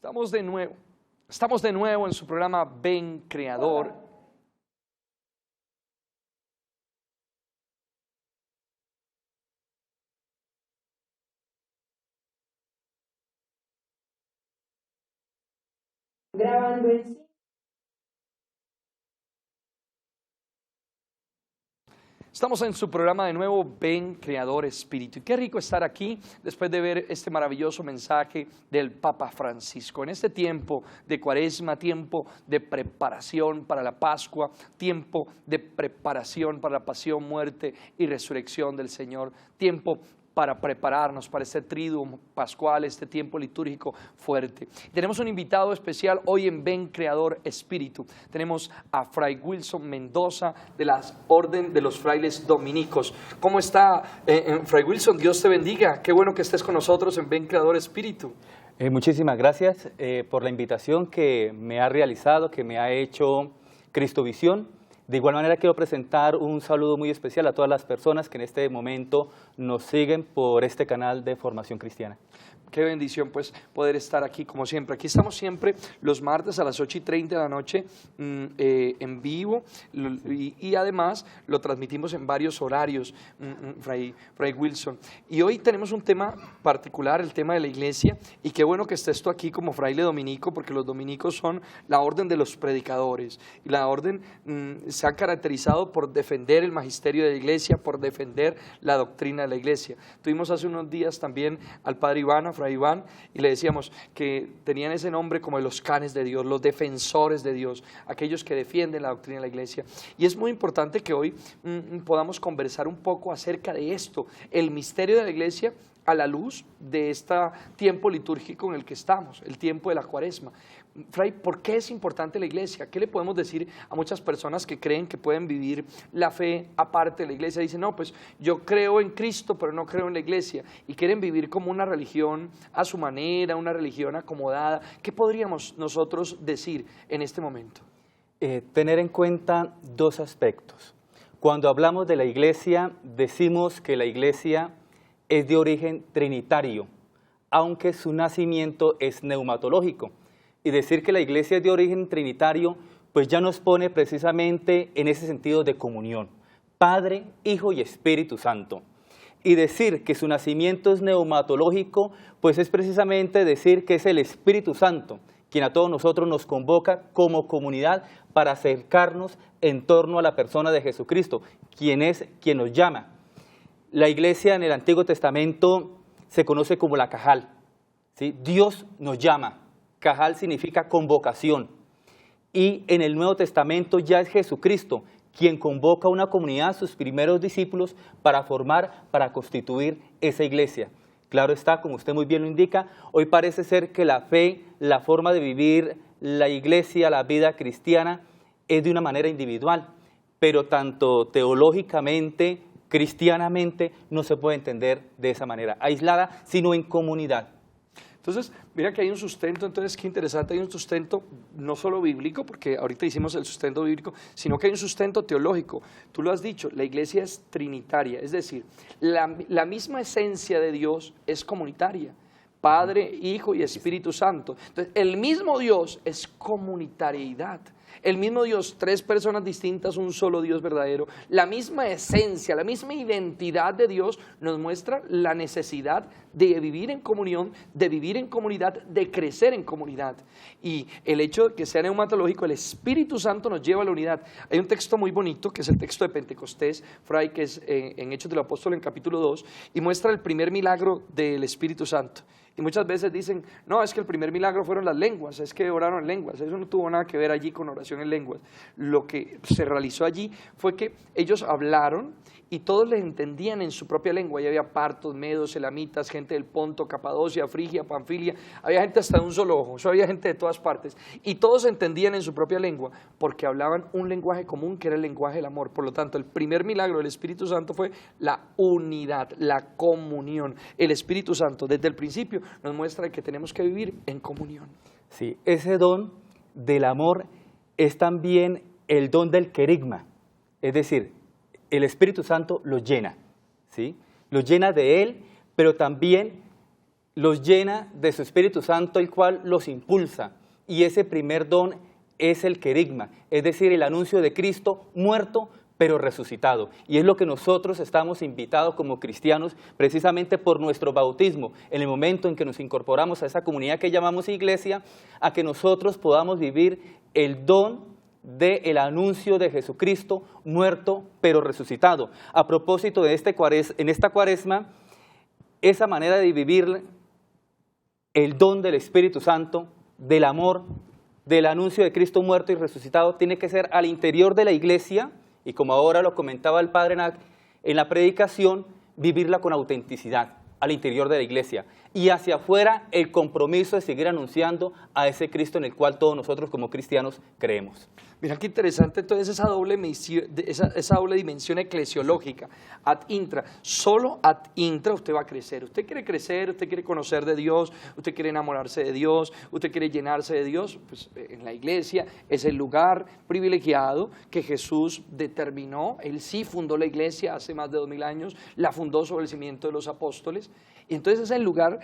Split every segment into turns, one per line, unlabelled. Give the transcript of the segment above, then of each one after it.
Estamos de nuevo en su programa Ven Creador.
Grabando en sí.
Estamos en su programa de nuevo, Ven Creador Espíritu. Y qué rico estar aquí después de ver este maravilloso mensaje del Papa Francisco. En este tiempo de Cuaresma, tiempo de preparación para la Pascua, tiempo de preparación para la pasión, muerte y resurrección del Señor, tiempo para prepararnos para este triduo pascual, este tiempo litúrgico fuerte. Tenemos un invitado especial hoy en Ven Creador Espíritu. Tenemos a Fray Wilson Mendoza de la Orden de los Frailes Dominicos. ¿Cómo está, Fray Wilson? Dios te bendiga. Qué bueno que estés con nosotros en Ven Creador Espíritu.
Muchísimas gracias por la invitación que me ha realizado, que me ha hecho Cristovisión. De igual manera quiero presentar un saludo muy especial a todas las personas que en este momento nos siguen por este canal de Formación Cristiana.
Qué bendición pues poder estar aquí como siempre. Aquí estamos siempre los martes a las 8:30 de la noche en vivo y además lo transmitimos en varios horarios, Fray Wilson. Y hoy tenemos un tema particular, el tema de la iglesia, y qué bueno que estés tú aquí como fraile dominico, porque los dominicos son la orden de los predicadores. Y la orden se ha caracterizado por defender el magisterio de la iglesia, por defender la doctrina de la iglesia. Tuvimos hace unos días también al padre Iván, a Fray Iván, y le decíamos que tenían ese nombre como de los canes de Dios, los defensores de Dios, aquellos que defienden la doctrina de la iglesia. Y es muy importante que hoy podamos conversar un poco acerca de esto, el misterio de la iglesia a la luz de este tiempo litúrgico en el que estamos, el tiempo de la Cuaresma. Fray, ¿por qué es importante la iglesia? ¿Qué le podemos decir a muchas personas que creen que pueden vivir la fe aparte de la iglesia? Dicen, no, pues yo creo en Cristo, pero no creo en la iglesia, y quieren vivir como una religión a su manera, una religión acomodada. ¿Qué podríamos nosotros decir en este momento?
Tener en cuenta dos aspectos. Cuando hablamos de la iglesia, decimos que la iglesia es de origen trinitario, aunque su nacimiento es neumatológico. Y decir que la iglesia es de origen trinitario, pues ya nos pone precisamente en ese sentido de comunión, Padre, Hijo y Espíritu Santo. Y decir que su nacimiento es neumatológico, pues es precisamente decir que es el Espíritu Santo quien a todos nosotros nos convoca como comunidad para acercarnos en torno a la persona de Jesucristo, quien es quien nos llama. La iglesia en el Antiguo Testamento se conoce como la Cajal, ¿sí? Dios nos llama. Cajal significa convocación, y en el Nuevo Testamento ya es Jesucristo quien convoca a una comunidad, sus primeros discípulos, para formar, para constituir esa iglesia. Claro está, como usted muy bien lo indica, hoy parece ser que la fe, la forma de vivir la iglesia, la vida cristiana, es de una manera individual, pero tanto teológicamente, cristianamente, no se puede entender de esa manera aislada, sino en comunidad.
Entonces, mira que hay un sustento, entonces qué interesante, hay un sustento no solo bíblico, porque ahorita hicimos el sustento bíblico, sino que hay un sustento teológico. Tú lo has dicho, la iglesia es trinitaria, es decir, la misma esencia de Dios es comunitaria. Padre, Hijo y Espíritu Santo. Entonces, el mismo Dios es comunitariedad. El mismo Dios, tres personas distintas, un solo Dios verdadero. La misma esencia, la misma identidad de Dios nos muestra la necesidad de vivir en comunión, de vivir en comunidad, de crecer en comunidad. Y el hecho de que sea neumatológico, el Espíritu Santo nos lleva a la unidad. Hay un texto muy bonito, que es el texto de Pentecostés, Fray, que es en Hechos del Apóstol en capítulo 2, y muestra el primer milagro del Espíritu Santo. Y muchas veces dicen, no, es que el primer milagro fueron las lenguas, es que oraron en lenguas. Eso no tuvo nada que ver allí con oración en lenguas. Lo que se realizó allí fue que ellos hablaron y todos les entendían en su propia lengua. Y había partos, medos, elamitas, gente del Ponto, Capadocia, Frigia, Panfilia, había gente hasta de un solo ojo, eso había gente de todas partes. Y todos entendían en su propia lengua porque hablaban un lenguaje común que era el lenguaje del amor. Por lo tanto, el primer milagro del Espíritu Santo fue la unidad, la comunión. El Espíritu Santo desde el principio nos muestra que tenemos que vivir en comunión.
Sí, ese don del amor es también el don del querigma, es decir, el Espíritu Santo lo llena, ¿sí? Lo llena de Él, pero también los llena de su Espíritu Santo, el cual los impulsa. Y ese primer don es el querigma, es decir, el anuncio de Cristo muerto pero resucitado. Y es lo que nosotros estamos invitados como cristianos, precisamente por nuestro bautismo, en el momento en que nos incorporamos a esa comunidad que llamamos iglesia, a que nosotros podamos vivir el don del anuncio de Jesucristo muerto pero resucitado. A propósito de en esta cuaresma, esa manera de vivir el don del Espíritu Santo, del amor, del anuncio de Cristo muerto y resucitado, tiene que ser al interior de la iglesia, y como ahora lo comentaba el Padre en la predicación, vivirla con autenticidad al interior de la iglesia, y hacia afuera el compromiso de seguir anunciando a ese Cristo en el cual todos nosotros como cristianos creemos.
Mira qué interesante entonces esa doble dimensión eclesiológica, ad intra. Solo ad intra usted va a crecer. Usted quiere crecer, usted quiere conocer de Dios, usted quiere enamorarse de Dios, usted quiere llenarse de Dios. Pues en la iglesia es el lugar privilegiado que Jesús determinó. Él sí fundó la iglesia hace más de 2000 años, la fundó sobre el cimiento de los apóstoles. Y entonces es el lugar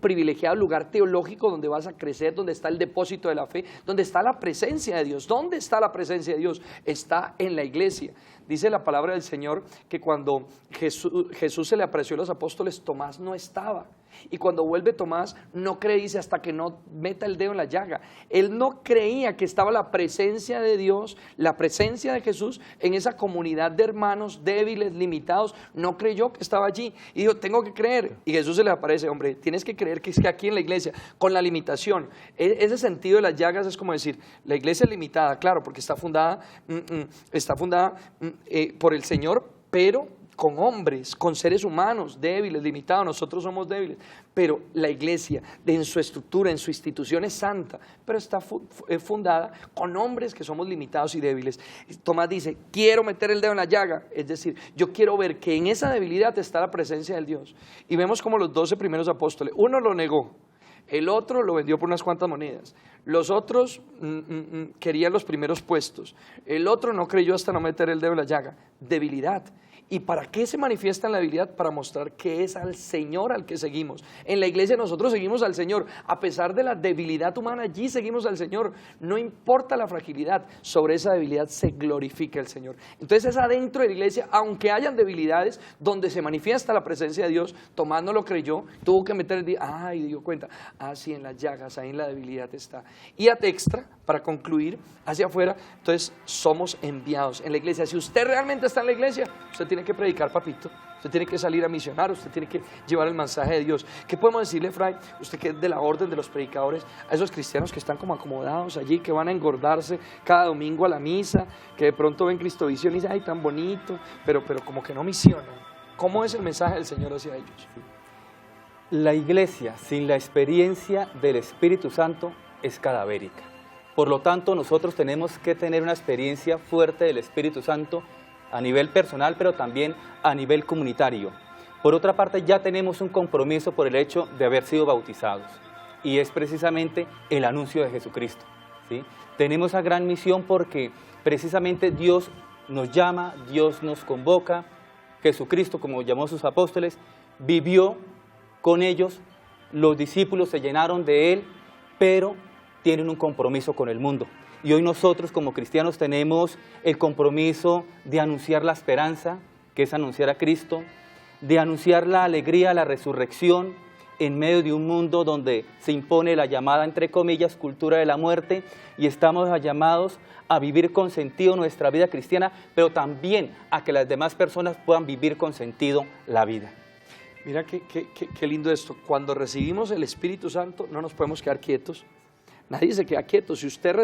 privilegiado, el lugar teológico donde vas a crecer, donde está el depósito de la fe, donde está la presencia de Dios. ¿Dónde está la presencia de Dios? Está en la iglesia. Dice la palabra del Señor que cuando Jesús se le apareció a los apóstoles, Tomás no estaba. Y cuando vuelve Tomás, no cree, dice, hasta que no meta el dedo en la llaga. Él no creía que estaba la presencia de Dios, la presencia de Jesús en esa comunidad de hermanos débiles, limitados. No creyó que estaba allí. Y dijo, tengo que creer. Y Jesús se le aparece, hombre, tienes que creer que es que aquí en la iglesia, con la limitación. Ese sentido de las llagas es como decir, la iglesia es limitada, claro, porque está fundada por el Señor, pero con hombres, con seres humanos débiles, limitados. Nosotros somos débiles, pero la iglesia en su estructura, en su institución es santa, pero está fundada con hombres que somos limitados y débiles. Tomás dice, quiero meter el dedo en la llaga, es decir, yo quiero ver que en esa debilidad está la presencia del Dios. Y vemos como los 12 primeros apóstoles, uno lo negó, el otro lo vendió por unas cuantas monedas, los otros querían los primeros puestos, el otro no creyó hasta no meter el dedo en la llaga. Debilidad. ¿Y para qué se manifiesta en la debilidad? Para mostrar que es al Señor al que seguimos. En la iglesia nosotros seguimos al Señor, a pesar de la debilidad humana, allí seguimos al Señor, no importa la fragilidad, sobre esa debilidad se glorifica el Señor. Entonces es adentro de la iglesia, aunque hayan debilidades, donde se manifiesta la presencia de Dios. Tomás no lo creyó, tuvo que meter el dedo, y dio cuenta, sí, en las llagas, ahí en la debilidad está. Y ad extra, para concluir, hacia afuera, entonces somos enviados en la iglesia. Si usted realmente está en la iglesia, usted tiene que predicar, papito, usted tiene que salir a misionar, usted tiene que llevar el mensaje de Dios. ¿Qué podemos decirle, Fray, usted que es de la orden de los predicadores, a esos cristianos que están como acomodados allí, que van a engordarse cada domingo a la misa, que de pronto ven Cristovisión y dicen, ay, tan bonito, pero como que no misionan? ¿Cómo es el mensaje del Señor hacia ellos?
La iglesia sin la experiencia del Espíritu Santo es cadavérica. Por lo tanto, nosotros tenemos que tener una experiencia fuerte del Espíritu Santo a nivel personal, pero también a nivel comunitario. Por otra parte, ya tenemos un compromiso por el hecho de haber sido bautizados, y es precisamente el anuncio de Jesucristo, ¿sí? Tenemos esa gran misión porque precisamente Dios nos llama, Dios nos convoca. Jesucristo, como llamó a sus apóstoles, vivió con ellos, los discípulos se llenaron de Él, pero tienen un compromiso con el mundo. Y hoy nosotros como cristianos tenemos el compromiso de anunciar la esperanza, que es anunciar a Cristo, de anunciar la alegría, la resurrección, en medio de un mundo donde se impone la llamada, entre comillas, cultura de la muerte, y estamos llamados a vivir con sentido nuestra vida cristiana, pero también a que las demás personas puedan vivir con sentido la vida.
Mira qué lindo esto. Cuando recibimos el Espíritu Santo no nos podemos quedar quietos. Nadie se queda quieto. Si usted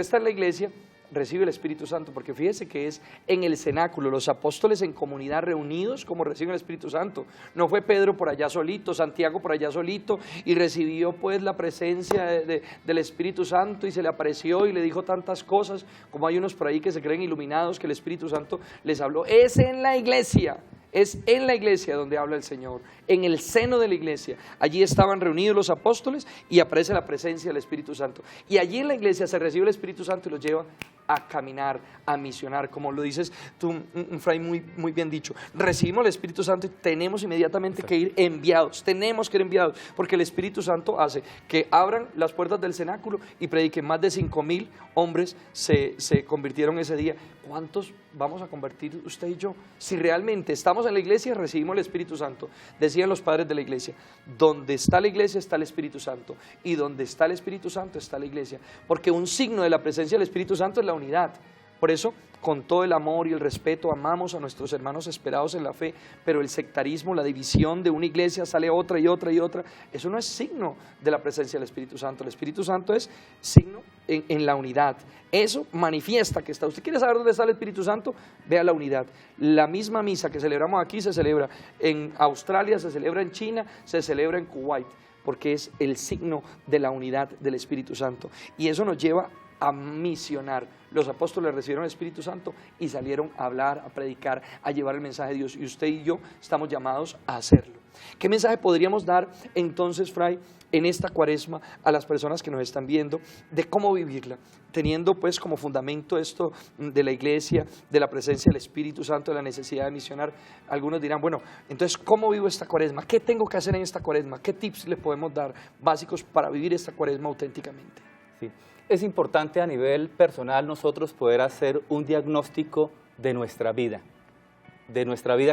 está en la iglesia, recibe el Espíritu Santo, porque fíjese que es en el cenáculo, los apóstoles en comunidad reunidos como reciben el Espíritu Santo. No fue Pedro por allá solito, Santiago por allá solito, y recibió pues la presencia del Espíritu Santo y se le apareció y le dijo tantas cosas, como hay unos por ahí que se creen iluminados que el Espíritu Santo les habló. Es en la iglesia. Es en la iglesia donde habla el Señor, en el seno de la iglesia. Allí estaban reunidos los apóstoles y aparece la presencia del Espíritu Santo. Y allí en la iglesia se recibe el Espíritu Santo y los lleva a caminar, a misionar, como lo dices tú, un Fray muy bien dicho. Recibimos el Espíritu Santo y tenemos inmediatamente que ir enviados, tenemos que ir enviados, porque el Espíritu Santo hace que abran las puertas del cenáculo y prediquen. Más de 5.000 hombres se convirtieron ese día. ¿Cuántos vamos a convertir usted y yo? Si realmente estamos en la iglesia, recibimos el Espíritu Santo. Decían los padres de la iglesia, donde está la iglesia está el Espíritu Santo, y donde está el Espíritu Santo está la iglesia, porque un signo de la presencia del Espíritu Santo es la unidad. Por eso, con todo el amor y el respeto, amamos a nuestros hermanos esperados en la fe, pero el sectarismo, la división de una iglesia, sale otra y otra y otra, eso no es signo de la presencia del Espíritu Santo. El Espíritu Santo es signo en la unidad. Eso manifiesta que está. ¿Usted quiere saber dónde está el Espíritu Santo? Vea la unidad. La misma misa que celebramos aquí se celebra en Australia, se celebra en China, se celebra en Kuwait, porque es el signo de la unidad del Espíritu Santo. Y eso nos lleva a misionar. Los apóstoles recibieron el Espíritu Santo y salieron a hablar, a predicar, a llevar el mensaje de Dios, y usted y yo estamos llamados a hacerlo. ¿Qué mensaje podríamos dar entonces, Fray, en esta cuaresma a las personas que nos están viendo de cómo vivirla, teniendo pues como fundamento esto de la iglesia, de la presencia del Espíritu Santo, de la necesidad de misionar? Algunos dirán, bueno, entonces ¿cómo vivo esta cuaresma? ¿Qué tengo que hacer en esta cuaresma? ¿Qué tips le podemos dar básicos para vivir esta cuaresma auténticamente?
Sí. Es importante a nivel personal nosotros poder hacer un diagnóstico de nuestra vida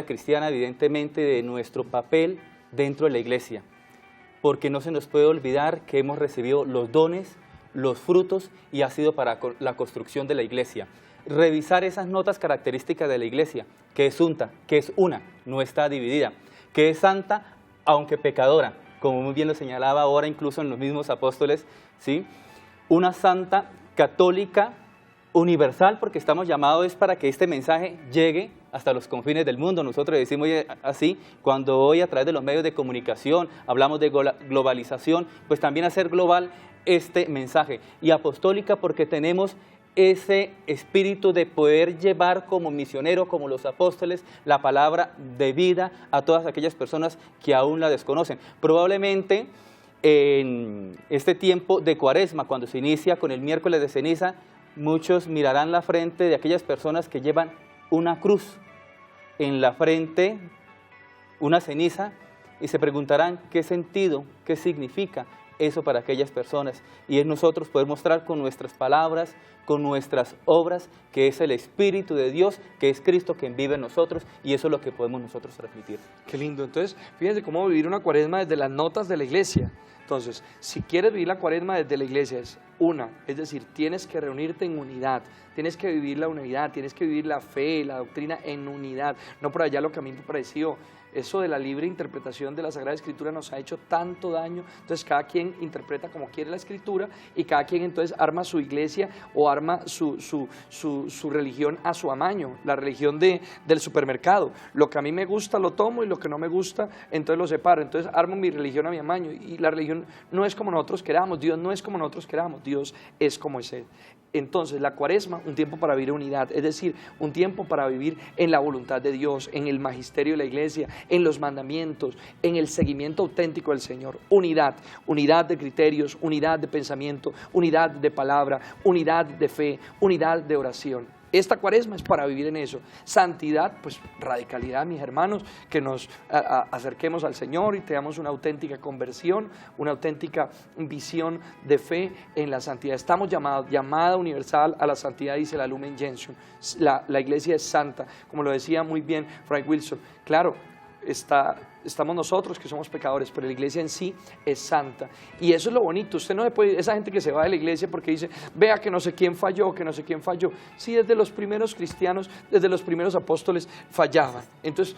cristiana, evidentemente, de nuestro papel dentro de la iglesia, porque no se nos puede olvidar que hemos recibido los dones, los frutos, y ha sido para la construcción de la iglesia. Revisar esas notas características de la iglesia, que es unta, que es una, no está dividida, que es santa, aunque pecadora, como muy bien lo señalaba ahora incluso en los mismos apóstoles, ¿sí? Una santa católica universal, porque estamos llamados para que este mensaje llegue hasta los confines del mundo. Nosotros decimos así, cuando hoy a través de los medios de comunicación hablamos de globalización, pues también hacer global este mensaje. Y apostólica, porque tenemos ese espíritu de poder llevar como misionero, como los apóstoles, la palabra de vida a todas aquellas personas que aún la desconocen. Probablemente en este tiempo de cuaresma, cuando se inicia con el miércoles de ceniza, muchos mirarán la frente de aquellas personas que llevan una cruz en la frente, una ceniza, y se preguntarán qué sentido, qué significa eso para aquellas personas. Y es nosotros poder mostrar con nuestras palabras, con nuestras obras, que es el Espíritu de Dios, que es Cristo quien vive en nosotros, y eso es lo que podemos nosotros transmitir.
Qué lindo. Entonces, fíjense cómo vivir una cuaresma desde las notas de la iglesia. Entonces, si quieres vivir la cuaresma desde la iglesia, es decir, tienes que reunirte en unidad, tienes que vivir la unidad, tienes que vivir la fe, la doctrina en unidad, no por allá lo que a mí me pareció. Eso de la libre interpretación de la Sagrada Escritura nos ha hecho tanto daño. Entonces cada quien interpreta como quiere la Escritura, y cada quien entonces arma su iglesia o arma su religión a su amaño, la religión del supermercado. Lo que a mí me gusta lo tomo, y lo que no me gusta entonces lo separo. Entonces armo mi religión a mi amaño, y la religión no es como nosotros queramos, Dios no es como nosotros queramos, Dios es como es Él. Entonces la cuaresma, un tiempo para vivir unidad, es decir, un tiempo para vivir en la voluntad de Dios, en el magisterio de la iglesia, en los mandamientos, en el seguimiento auténtico del Señor. Unidad, unidad de criterios, unidad de pensamiento, unidad de palabra, unidad de fe, unidad de oración. Esta cuaresma es para vivir en eso. Santidad, pues radicalidad, mis hermanos, que nos acerquemos al Señor y tengamos una auténtica conversión, una auténtica visión de fe en la santidad. Estamos llamados, llamada universal a la santidad, dice la Lumen Gentium. La iglesia es santa, como lo decía muy bien Frank Wilson. Claro, estamos nosotros que somos pecadores, pero la iglesia en sí es santa, y eso es lo bonito. Usted no se puede, esa gente que se va de la iglesia porque dice, vea que no sé quién falló, que no sé quién falló. Sí, desde los primeros cristianos, desde los primeros apóstoles fallaban, entonces,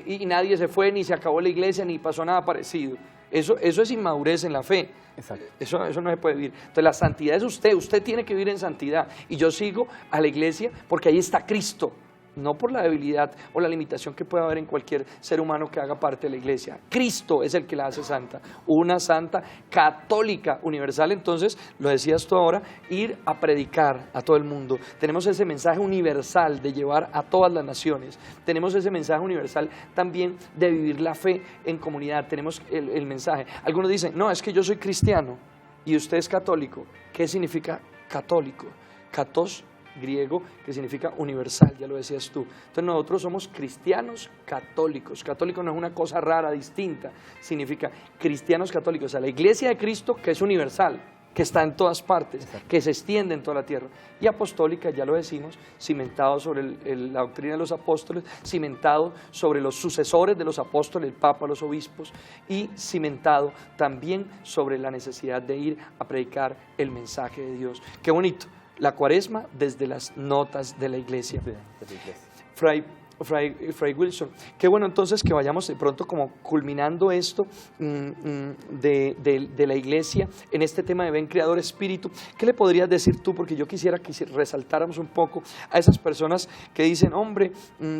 y nadie se fue, ni se acabó la iglesia, ni pasó nada parecido. Eso es inmadurez en la fe.
Exacto.
Eso no se puede vivir. Entonces la santidad es usted tiene que vivir en santidad, y yo sigo a la iglesia porque ahí está Cristo, no por la debilidad o la limitación que pueda haber en cualquier ser humano que haga parte de la iglesia. Cristo es el que la hace santa, una santa católica universal. Entonces, lo decías tú ahora, ir a predicar a todo el mundo. Tenemos ese mensaje universal de llevar a todas las naciones. Tenemos ese mensaje universal también de vivir la fe en comunidad. Tenemos el mensaje. Algunos dicen, no, es que yo soy cristiano y usted es católico. ¿Qué significa católico? Catos, griego que significa universal, ya lo decías tú. Entonces nosotros somos cristianos católicos. Católico no es una cosa rara, distinta, significa cristianos católicos, o sea, la iglesia de Cristo que es universal, que está en todas partes,
Exacto.
que se extiende en toda la tierra. Y apostólica, ya lo decimos, cimentado sobre la doctrina de los apóstoles, cimentado sobre los sucesores de los apóstoles, el Papa, los obispos, y cimentado también sobre la necesidad de ir a predicar el mensaje de Dios. Qué bonito, la Cuaresma desde las notas de la iglesia.
de la iglesia.
Fray Wilson, qué bueno entonces que vayamos de pronto como culminando esto de la iglesia en este tema de ven creador espíritu. ¿Qué le podrías decir tú? Porque yo quisiera que resaltáramos un poco a esas personas que dicen, hombre,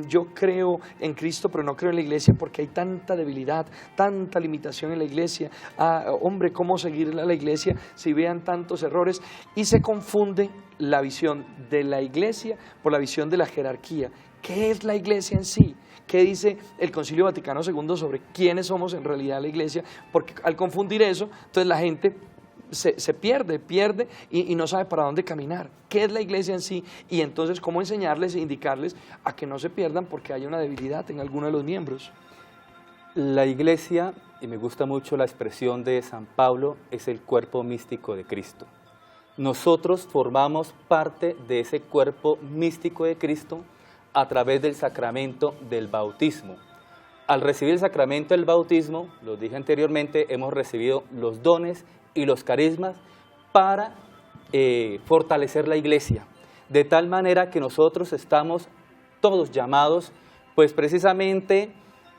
yo creo en Cristo pero no creo en la iglesia porque hay tanta debilidad, tanta limitación en la iglesia. Hombre, ¿cómo seguir a la iglesia si vean tantos errores? Y se confunde la visión de la iglesia por la visión de la jerarquía. ¿Qué es la iglesia en sí? ¿Qué dice el Concilio Vaticano II sobre quiénes somos en realidad la iglesia? Porque al confundir eso, entonces la gente se pierde y no sabe para dónde caminar. ¿Qué es la iglesia en sí? Y entonces, ¿cómo enseñarles e indicarles a que no se pierdan porque hay una debilidad en alguno de los miembros?
La iglesia, y me gusta mucho la expresión de San Pablo, es el cuerpo místico de Cristo. Nosotros formamos parte de ese cuerpo místico de Cristo a través del sacramento del bautismo. Al recibir el sacramento del bautismo, lo dije anteriormente, hemos recibido los dones y los carismas para fortalecer la iglesia, de tal manera que nosotros estamos todos llamados, pues precisamente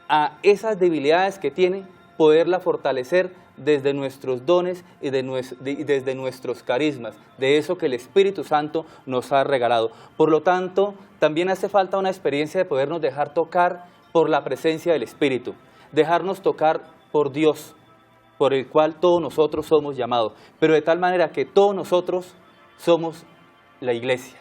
a esas debilidades que tiene, poderla fortalecer desde nuestros dones y desde nuestros carismas, de eso que el Espíritu Santo nos ha regalado. Por lo tanto, también hace falta una experiencia de podernos dejar tocar por la presencia del Espíritu, dejarnos tocar por Dios, por el cual todos nosotros somos llamados, pero de tal manera que todos nosotros somos la iglesia,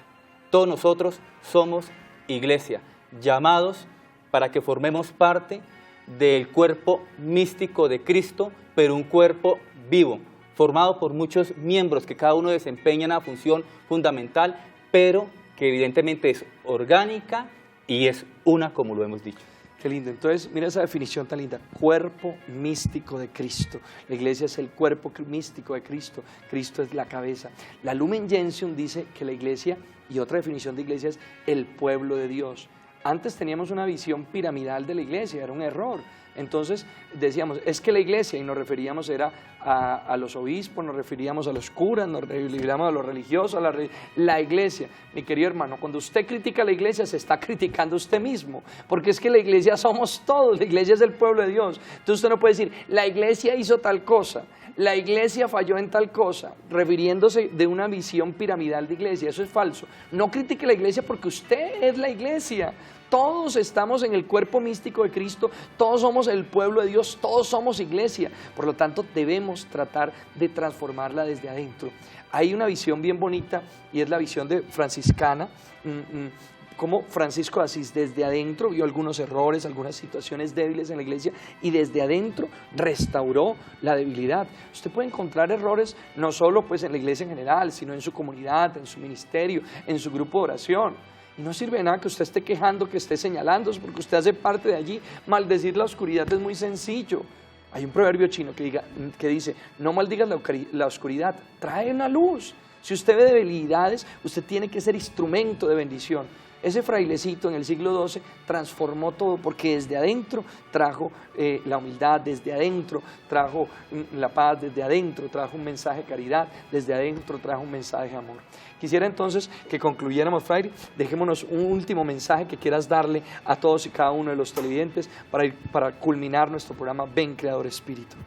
todos nosotros somos iglesia, llamados para que formemos parte del cuerpo místico de Cristo, pero un cuerpo vivo, formado por muchos miembros que cada uno desempeña una función fundamental, pero que evidentemente es orgánica y es una, como lo hemos dicho.
Qué lindo. Entonces, mira esa definición tan linda, cuerpo místico de Cristo. La iglesia es el cuerpo místico de Cristo, Cristo es la cabeza. La Lumen Gentium dice que la iglesia, y otra definición de iglesia es el pueblo de Dios. Antes teníamos una visión piramidal de la iglesia, era un error. Entonces decíamos, es que la iglesia, y nos referíamos era a los obispos, nos referíamos a los curas, nos referíamos a los religiosos, la iglesia. Mi querido hermano, cuando usted critica a la iglesia, se está criticando a usted mismo, porque es que la iglesia somos todos, la iglesia es el pueblo de Dios. Entonces usted no puede decir, la iglesia hizo tal cosa, la iglesia falló en tal cosa, refiriéndose de una visión piramidal de iglesia. Eso es falso. No critique la iglesia porque usted es la iglesia. Todos estamos en el cuerpo místico de Cristo, todos somos el pueblo de Dios, todos somos iglesia. Por lo tanto, debemos tratar de transformarla desde adentro. Hay una visión bien bonita y es la visión de franciscana, como Francisco de Asís desde adentro vio algunos errores, algunas situaciones débiles en la iglesia y desde adentro restauró la debilidad. Usted puede encontrar errores no solo pues en la iglesia en general, sino en su comunidad, en su ministerio, en su grupo de oración. Y no sirve de nada que usted esté quejando, que esté señalando, porque usted hace parte de allí. Maldecir la oscuridad es muy sencillo. Hay un proverbio chino que dice, no maldigas la oscuridad, trae una luz. Si usted ve debilidades, usted tiene que ser instrumento de bendición. Ese frailecito en el siglo XII transformó todo porque desde adentro trajo la humildad, desde adentro trajo la paz, desde adentro trajo un mensaje de caridad, desde adentro trajo un mensaje de amor. Quisiera entonces que concluyéramos, fraile, dejémonos un último mensaje que quieras darle a todos y cada uno de los televidentes para culminar nuestro programa Ven Creador Espíritu.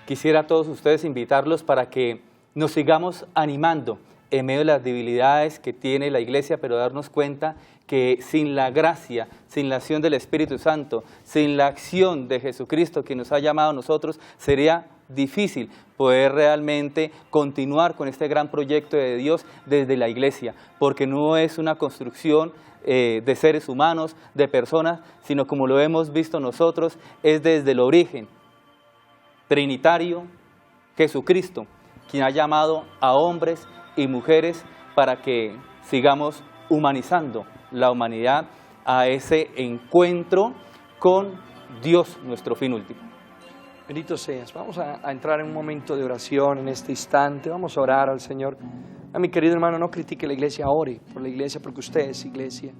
Quisiera a todos ustedes invitarlos para que nos sigamos animando en medio de las debilidades que tiene la iglesia, pero darnos cuenta que sin la gracia, sin la acción del Espíritu Santo, sin la acción de Jesucristo que nos ha llamado a nosotros, sería difícil poder realmente continuar con este gran proyecto de Dios desde la iglesia, porque no es una construcción de seres humanos, de personas, sino como lo hemos visto nosotros, es desde el origen trinitario, Jesucristo, quien ha llamado a hombres y mujeres para que sigamos humanizando la humanidad a ese encuentro con Dios, nuestro fin último.
Bendito seas. Vamos a entrar en un momento de oración en este instante. Vamos a orar al Señor. A mi querido hermano, no critique la iglesia, ore por la iglesia porque usted es iglesia.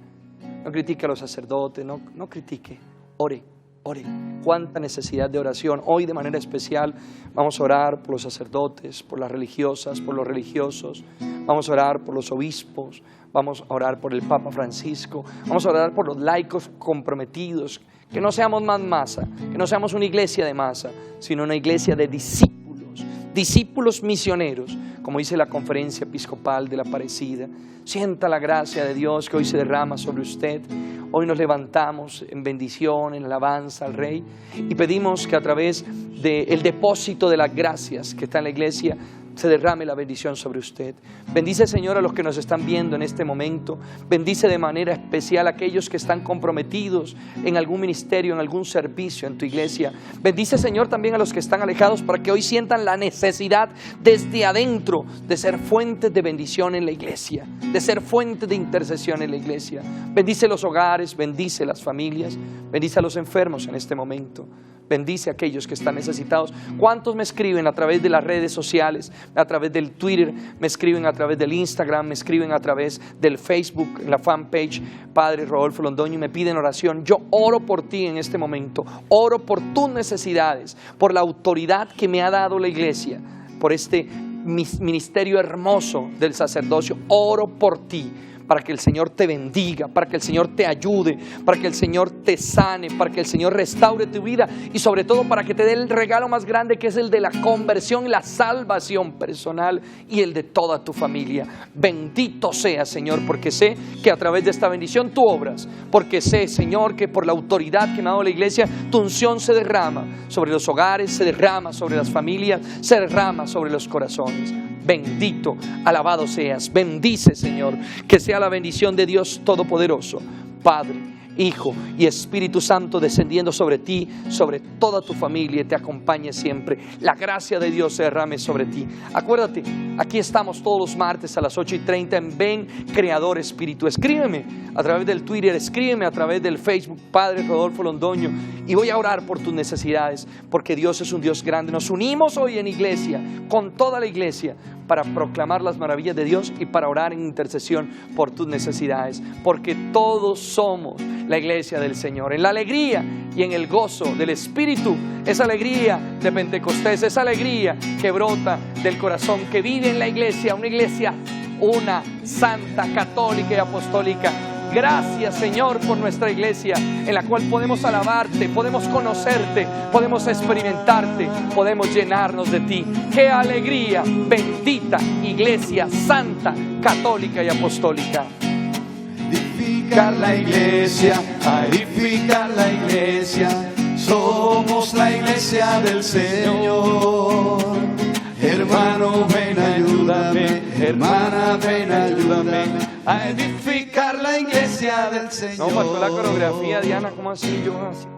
No critique a los sacerdotes, no critique, ore. Ore, cuánta necesidad de oración. Hoy de manera especial vamos a orar por los sacerdotes, por las religiosas, por los religiosos. Vamos a orar por los obispos, vamos a orar por el Papa Francisco, vamos a orar por los laicos comprometidos. Que no seamos más masa, que no seamos una iglesia de masa, sino una iglesia de discípulos, discípulos misioneros, como dice la Conferencia Episcopal de la Aparecida. Sienta la gracia de Dios que hoy se derrama sobre usted. Hoy nos levantamos en bendición, en alabanza al Rey y pedimos que a través del depósito de las gracias que está en la iglesia se derrame la bendición sobre usted. Bendice, Señor, a los que nos están viendo en este momento. Bendice de manera especial a aquellos que están comprometidos en algún ministerio, en algún servicio en tu iglesia. Bendice, Señor, también a los que están alejados para que hoy sientan la necesidad desde adentro de ser fuentes de bendición en la iglesia, de ser fuentes de intercesión en la iglesia. Bendice los hogares, bendice las familias, bendice a los enfermos en este momento. Bendice a aquellos que están necesitados. ¿Cuántos me escriben a través de las redes sociales, a través del Twitter, me escriben a través del Instagram, me escriben a través del Facebook, en la fanpage Padre Rodolfo Londoño y me piden oración? Yo oro por ti en este momento, oro por tus necesidades, por la autoridad que me ha dado la iglesia, por este ministerio hermoso del sacerdocio. Oro por ti, para que el Señor te bendiga, para que el Señor te ayude, para que el Señor te sane, para que el Señor restaure tu vida y sobre todo para que te dé el regalo más grande, que es el de la conversión y la salvación personal y el de toda tu familia. Bendito sea, Señor, porque sé que a través de esta bendición tú obras, porque sé, Señor, que por la autoridad que me ha dado la iglesia, tu unción se derrama sobre los hogares, se derrama sobre las familias, se derrama sobre los corazones. Bendito, alabado seas. Bendice, Señor, que sea la bendición de Dios Todopoderoso, Padre, Hijo y Espíritu Santo descendiendo sobre ti, sobre toda tu familia, y te acompañe siempre. La gracia de Dios se derrame sobre ti. Acuérdate, aquí estamos todos los martes a las 8:30 en Ven Creador Espíritu. Escríbeme a través del Twitter, escríbeme a través del Facebook, Padre Rodolfo Londoño, y voy a orar por tus necesidades, porque Dios es un Dios grande. Nos unimos hoy en iglesia, con toda la iglesia, para proclamar las maravillas de Dios y para orar en intercesión por tus necesidades, porque todos somos la iglesia del Señor, en la alegría y en el gozo del Espíritu, esa alegría de Pentecostés, esa alegría que brota del corazón, que vive en la iglesia, una iglesia una, santa, católica y apostólica. Gracias, Señor, por nuestra iglesia en la cual podemos alabarte, podemos conocerte, podemos experimentarte, podemos llenarnos de ti. ¡Qué alegría! Bendita iglesia santa, católica y apostólica.
Edificar la iglesia, a edificar la iglesia, somos la iglesia del Señor. Hermano, ven, ayúdame, hermana, ven, ayúdame a edificar la iglesia del Señor.
No, faltó la coreografía, Diana, ¿cómo así? Yo así.